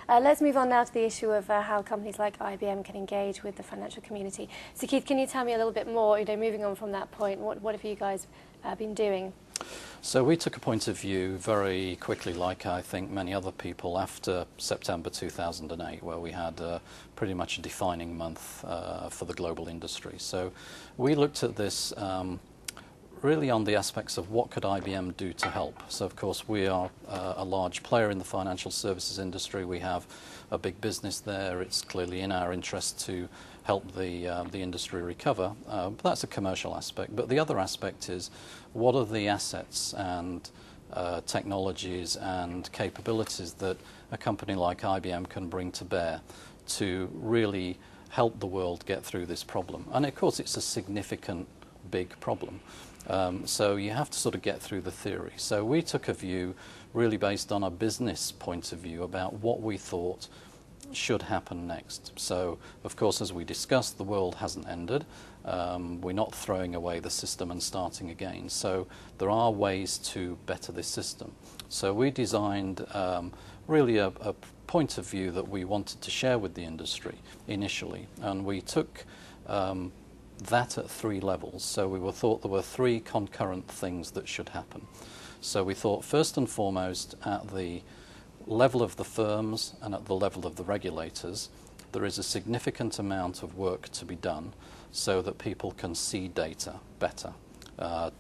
Let's move on now to the issue of how companies like IBM can engage with the financial community. So Keith, can you tell me a little bit more, moving on from that point, what have you guys been doing? So we took a point of view very quickly, like I think many other people, after September 2008, where we had pretty much a defining month for the global industry. So we looked at this really on the aspects of what could IBM do to help. So of course we are a large player in the financial services industry. We have a big business there. It's clearly in our interest to help the industry recover. But that's a commercial aspect. But the other aspect is, what are the assets and technologies and capabilities that a company like IBM can bring to bear to really help the world get through this problem? And of course it's a significant, big problem. So you have to sort of get through the theory. So we took a view really based on a business point of view about what we thought should happen next. So of course, as we discussed, the world hasn't ended. We're not throwing away the system and starting again. So there are ways to better this system. So we designed really a point of view that we wanted to share with the industry initially, and we took that at 3 levels. So we thought there were 3 concurrent things that should happen. So we thought first and foremost at the level of the firms and at the level of the regulators, there is a significant amount of work to be done so that people can see data better.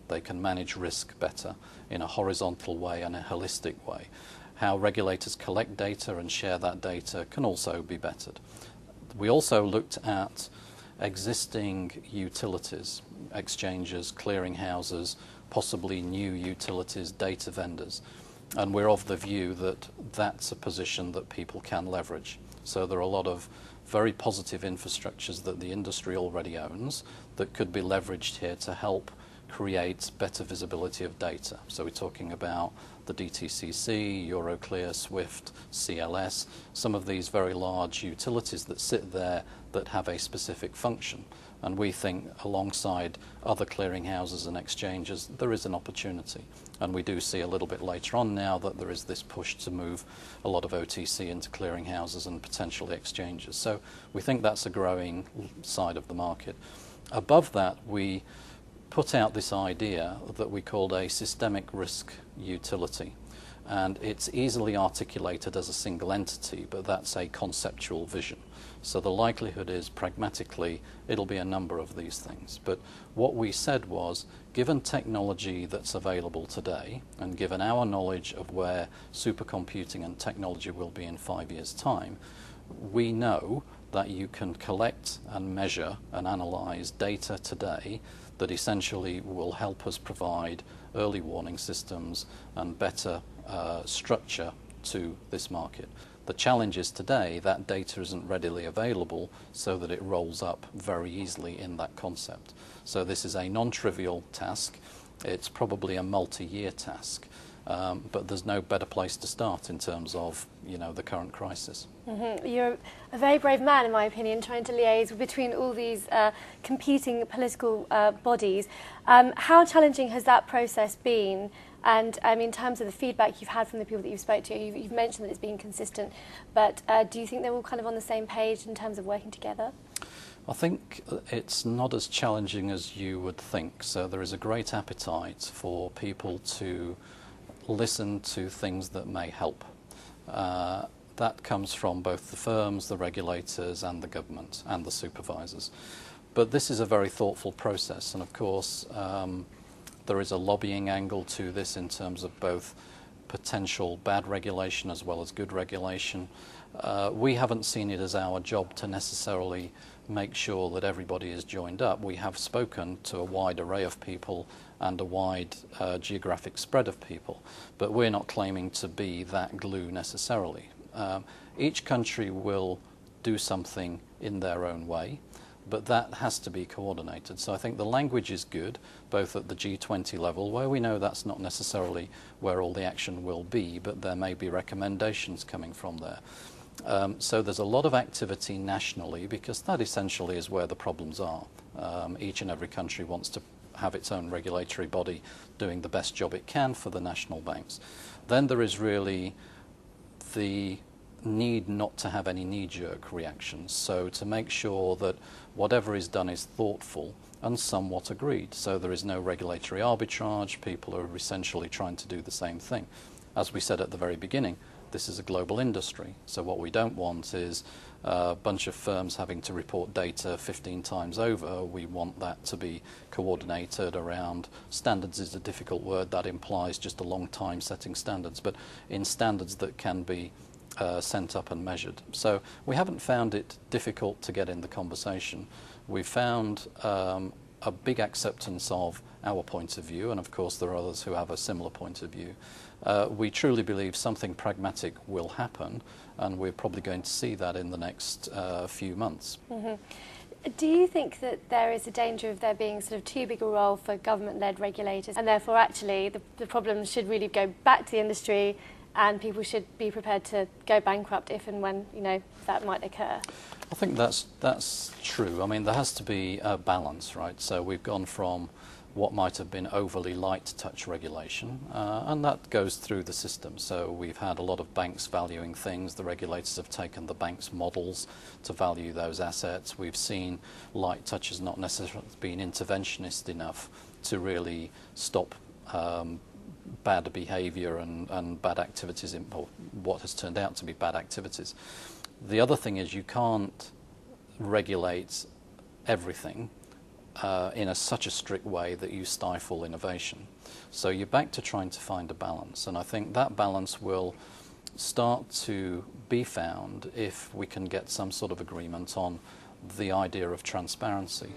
They can manage risk better in a horizontal way and a holistic way. How regulators collect data and share that data can also be bettered. We also looked at existing utilities, exchanges, clearing houses, possibly new utilities, data vendors. And we're of the view that that's a position that people can leverage. So there are a lot of very positive infrastructures that the industry already owns that could be leveraged here to help create better visibility of data. So we're talking about the DTCC, Euroclear, SWIFT, CLS, some of these very large utilities that sit there that have a specific function. And we think alongside other clearing houses and exchanges, there is an opportunity. And we do see a little bit later on now that there is this push to move a lot of OTC into clearing houses and potentially exchanges. So we think that's a growing side of the market. Above that, we put out this idea that we called a systemic risk utility. And it's easily articulated as a single entity, but that's a conceptual vision. So the likelihood is, pragmatically, it'll be a number of these things. But what we said was, given technology that's available today, and given our knowledge of where supercomputing and technology will be in 5 years' time, we know that you can collect and measure and analyze data today that essentially will help us provide early warning systems and better structure to this market. The challenge is today that data isn't readily available so that it rolls up very easily in that concept. So this is a non-trivial task. It's probably a multi-year task. But there's no better place to start in terms of, the current crisis. Mm-hmm. You're a very brave man, in my opinion, trying to liaise between all these competing political bodies. How challenging has that process been? And in terms of the feedback you've had from the people that you've spoke to, you've mentioned that it's been consistent, but do you think they're all kind of on the same page in terms of working together? I think it's not as challenging as you would think. So there is a great appetite for people to listen to things that may help. That comes from both the firms, the regulators, and the government, and the supervisors. But this is a very thoughtful process, and of course there is a lobbying angle to this in terms of both potential bad regulation as well as good regulation. We haven't seen it as our job to necessarily make sure that everybody is joined up. We have spoken to a wide array of people and a wide geographic spread of people, but we're not claiming to be that glue necessarily. Each country will do something in their own way, but that has to be coordinated. So I think the language is good, both at the G20 level, where we know that's not necessarily where all the action will be, but there may be recommendations coming from there. So there's a lot of activity nationally, because that essentially is where the problems are. Each and every country wants to have its own regulatory body doing the best job it can for the national banks. Then there is really the need not to have any knee-jerk reactions. So to make sure that whatever is done is thoughtful and somewhat agreed. So there is no regulatory arbitrage. People are essentially trying to do the same thing. As we said at the very beginning, this is a global industry. So what we don't want is a bunch of firms having to report data 15 times over. We want that to be coordinated around standards. Is a difficult word. That implies just a long time setting standards, but in standards that can be sent up and measured. So we haven't found it difficult to get in the conversation. We've found a big acceptance of our point of view, and of course there are others who have a similar point of view. We truly believe something pragmatic will happen, and we're probably going to see that in the next few months. Mm-hmm. Do you think that there is a danger of there being sort of too big a role for government-led regulators, and therefore actually the problem should really go back to the industry, and people should be prepared to go bankrupt if and when, you know, that might occur? I think that's true. I mean, there has to be a balance, right? So we've gone from what might have been overly light touch regulation, and that goes through the system. So we've had a lot of banks valuing things. The regulators have taken the banks' models to value those assets. We've seen light touch has not necessarily been interventionist enough to really stop bad behaviour and bad activities, or what has turned out to be bad activities. The other thing is you can't regulate everything in such a strict way that you stifle innovation. So you're back to trying to find a balance, and I think that balance will start to be found if we can get some sort of agreement on the idea of transparency.